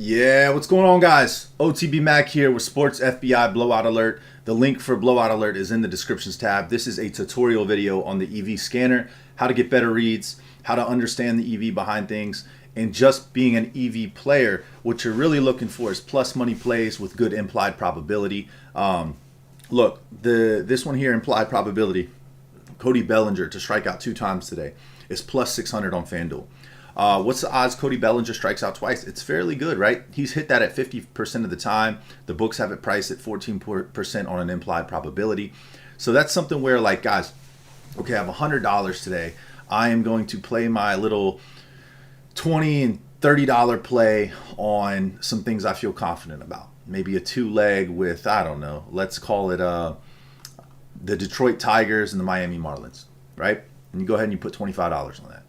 Yeah, what's going on, guys? OTB Mac here with Sports FBI Blowout Alert. The link for Blowout Alert is in the descriptions tab. This is a tutorial video on the EV scanner, how to get better reads, how to understand the EV behind things, and just being an EV player, what you're really looking for is plus money plays with good implied probability. Look, this one here, implied probability, Cody Bellinger to strike out 2 times today, is plus 600 on FanDuel. What's the odds Cody Bellinger strikes out twice? It's fairly good, right? He's hit that at 50% of the time. The books have it priced at 14% on an implied probability. So that's something where, like, guys, okay, I have $100 today. I am going to play my little $20 and $30 play on some things I feel confident about. Maybe a 2-leg with, I don't know, let's call it the Detroit Tigers and the Miami Marlins, right? And you go ahead and you put $25 on that.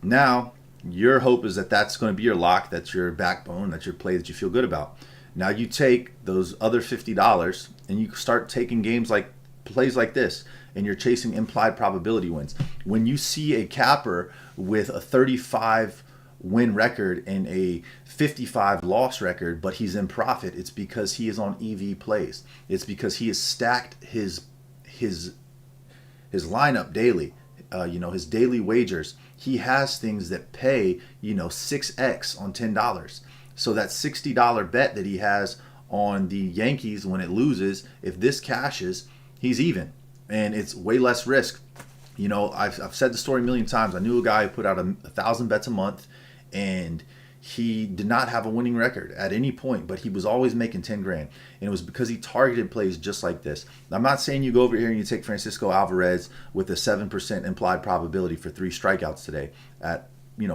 Now, your hope is that that's going to be your lock, that's your backbone, that's your play that you feel good about. Now you take those other $50 and you start taking plays like this, and you're chasing implied probability wins. When you see a capper with a 35 win record and a 55 loss record, but he's in profit, it's because he is on EV plays. It's because he has stacked his lineup daily. His daily wagers, he has things that pay, 6x on $10. So that $60 bet that he has on the Yankees when it loses, if this cashes, he's even. And it's way less risk. I've said the story a million times. I knew a guy who put out 1,000 bets a month, and he did not have a winning record at any point, but he was always making 10 grand. And it was because he targeted plays just like this. I'm not saying you go over here and you take Francisco Alvarez with a 7% implied probability for 3 strikeouts today at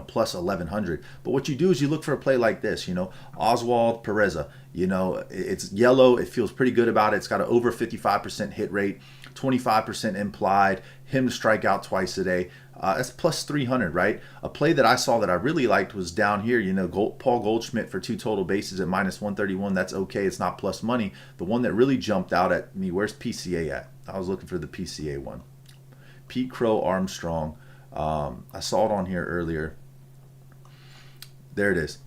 plus 1,100. But what you do is you look for a play like this, Oswald Pereza. It's yellow. It feels pretty good about it. It's got an over 55% hit rate, 25% implied, him to strike out twice a day. That's plus 300, right? A play that I saw that I really liked was down here, Paul Goldschmidt for 2 total bases at minus 131. That's okay. It's not plus money. The one that really jumped out at me, where's PCA at? I was looking for the PCA one. Pete Crow Armstrong. I saw it on here earlier. There it is.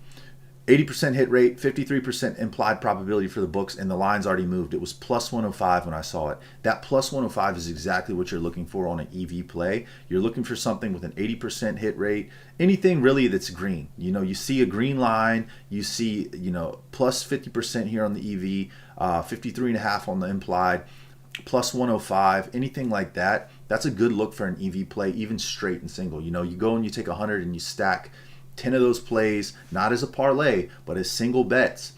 80% hit rate, 53% implied probability for the books, and the line's already moved. It was plus 105 when I saw it. That plus 105 is exactly what you're looking for on an EV play. You're looking for something with an 80% hit rate, anything really that's green. You see a green line, you see, plus 50% here on the EV, 53.5 on the implied, plus 105, anything like that. That's a good look for an EV play, even straight and single. You go and you take 100 and you stack 10 of those plays, not as a parlay, but as single bets.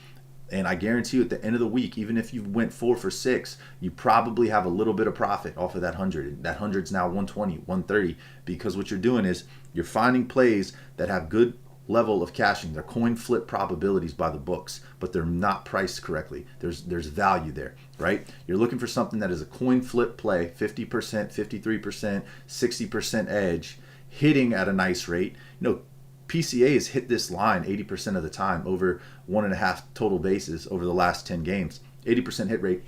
And I guarantee you at the end of the week, even if you went 4 for 6, you probably have a little bit of profit off of that 100. That 100's now 120, 130, because what you're doing is you're finding plays that have good level of cashing. They're coin flip probabilities by the books, but they're not priced correctly. There's value there, right? You're looking for something that is a coin flip play, 50%, 53%, 60% edge, hitting at a nice rate. PCA has hit this line 80% of the time over 1.5 total bases over the last 10 games. 80% hit rate.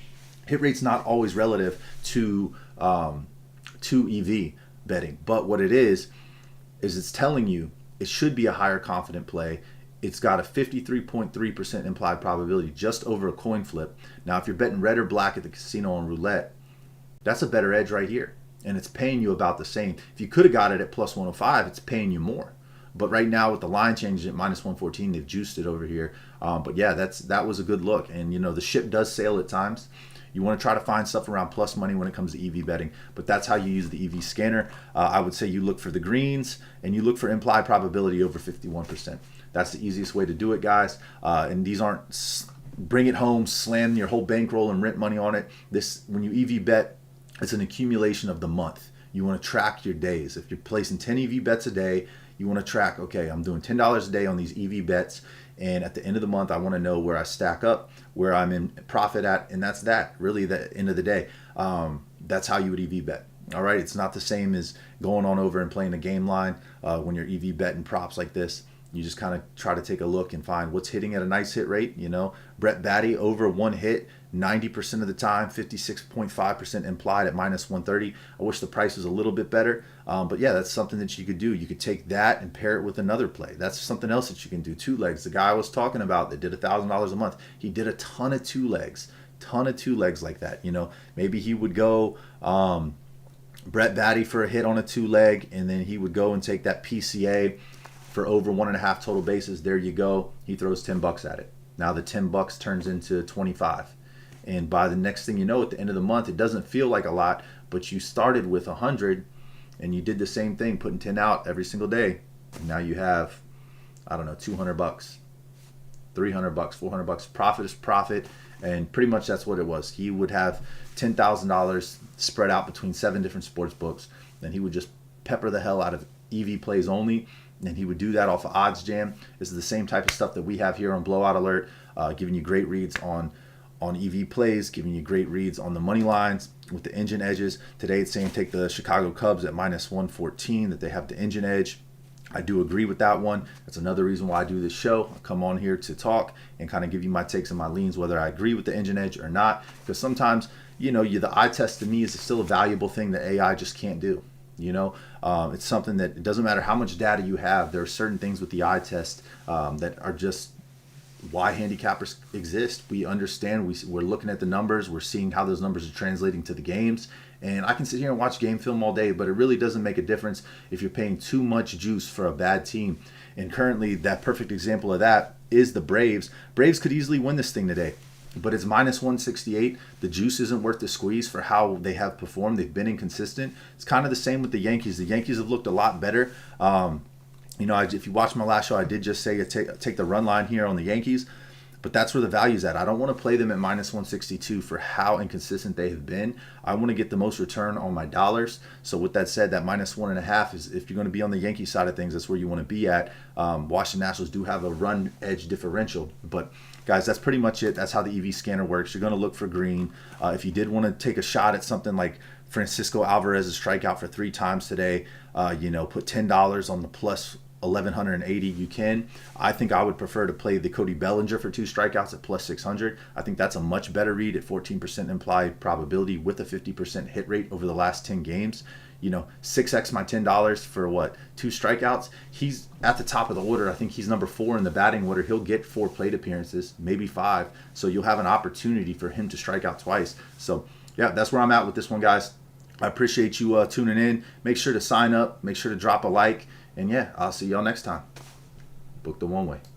Hit rate's not always relative to EV betting, but what it is it's telling you it should be a higher confident play. It's got a 53.3% implied probability just over a coin flip. Now, if you're betting red or black at the casino on roulette, that's a better edge right here, and it's paying you about the same. If you could have got it at plus 105, it's paying you more. But right now with the line changing at minus 114, they've juiced it over here. But yeah, that was a good look. And the ship does sail at times. You want to try to find stuff around plus money when it comes to EV betting. But that's how you use the EV scanner. I would say you look for the greens and you look for implied probability over 51%. That's the easiest way to do it, guys. And these aren't bring it home, slam your whole bankroll and rent money on it. When you EV bet, it's an accumulation of the month. You want to track your days. If you're placing 10 EV bets a day, you want to track, okay, I'm doing $10 a day on these EV bets, and at the end of the month, I want to know where I stack up, where I'm in profit at, and that's really the end of the day. That's how you would EV bet. All right, it's not the same as going on over and playing a game line when you're EV betting props like this. You just kind of try to take a look and find what's hitting at a nice hit rate. Brett Batty over one hit 90% of the time, 56.5% implied at minus 130. I wish the price was a little bit better. But yeah, that's something that you could do. You could take that and pair it with another play. That's something else that you can do. Two legs. The guy I was talking about that did $1,000 a month, he did a ton of two legs. Like that. Maybe he would go Brett Batty for a hit on a two leg, and then he would go and take that PCA for over 1.5 total bases. There you go. He throws $10 at it. Now the $10 turns into 25. And by the next thing you know, at the end of the month, it doesn't feel like a lot, but you started with 100 and you did the same thing, putting 10 out every single day. And now you have, I don't know, $200, $300, $400. Profit is profit. And pretty much that's what it was. He would have $10,000 spread out between 7 different sports books. Then he would just pepper the hell out of EV plays only. And he would do that off of Odds Jam. This is the same type of stuff that we have here on Blowout Alert, giving you great reads on EV plays, giving you great reads on the money lines with the engine edges. Today it's saying take the Chicago Cubs at minus 114, that they have the engine edge. I do agree with that one. That's another reason why I do this show. I come on here to talk and kind of give you my takes and my leans, whether I agree with the engine edge or not. Because sometimes, the eye test to me is still a valuable thing that AI just can't do. It's something that it doesn't matter how much data you have. There are certain things with the eye test that are just why handicappers exist. We understand. We're looking at the numbers. We're seeing how those numbers are translating to the games. And I can sit here and watch game film all day, but it really doesn't make a difference if you're paying too much juice for a bad team. And currently, that perfect example of that is the Braves. Braves could easily win this thing today, but it's minus 168. The juice isn't worth the squeeze for how they have performed. They've been inconsistent. It's kind of the same with the Yankees. The Yankees have looked a lot better. If you watch my last show, I did just say take the run line here on the Yankees, but that's where the value's at. I don't want to play them at minus 162 for how inconsistent they have been. I want to get the most return on my dollars. So with that said, that minus 1.5 is, if you're going to be on the Yankee side of things, that's where you want to be at. Washington Nationals do have a run edge differential, but guys, that's pretty much it. That's how the EV scanner works. You're going to look for green. If you did want to take a shot at something like Francisco Alvarez's strikeout for 3 times today, put $10 on the plus 1180, you can. I think I would prefer to play the Cody Bellinger for 2 strikeouts at plus 600. I think that's a much better read at 14% implied probability with a 50% hit rate over the last 10 games. 6x my $10 for 2 strikeouts. He's at the top of the order. I think he's number 4 in the batting order. He'll get 4 plate appearances, maybe 5. So you'll have an opportunity for him to strike out twice. So yeah, that's where I'm at with this one, guys. I appreciate you tuning in. Make sure to sign up. Make sure to drop a like. And yeah, I'll see y'all next time. Book the one way.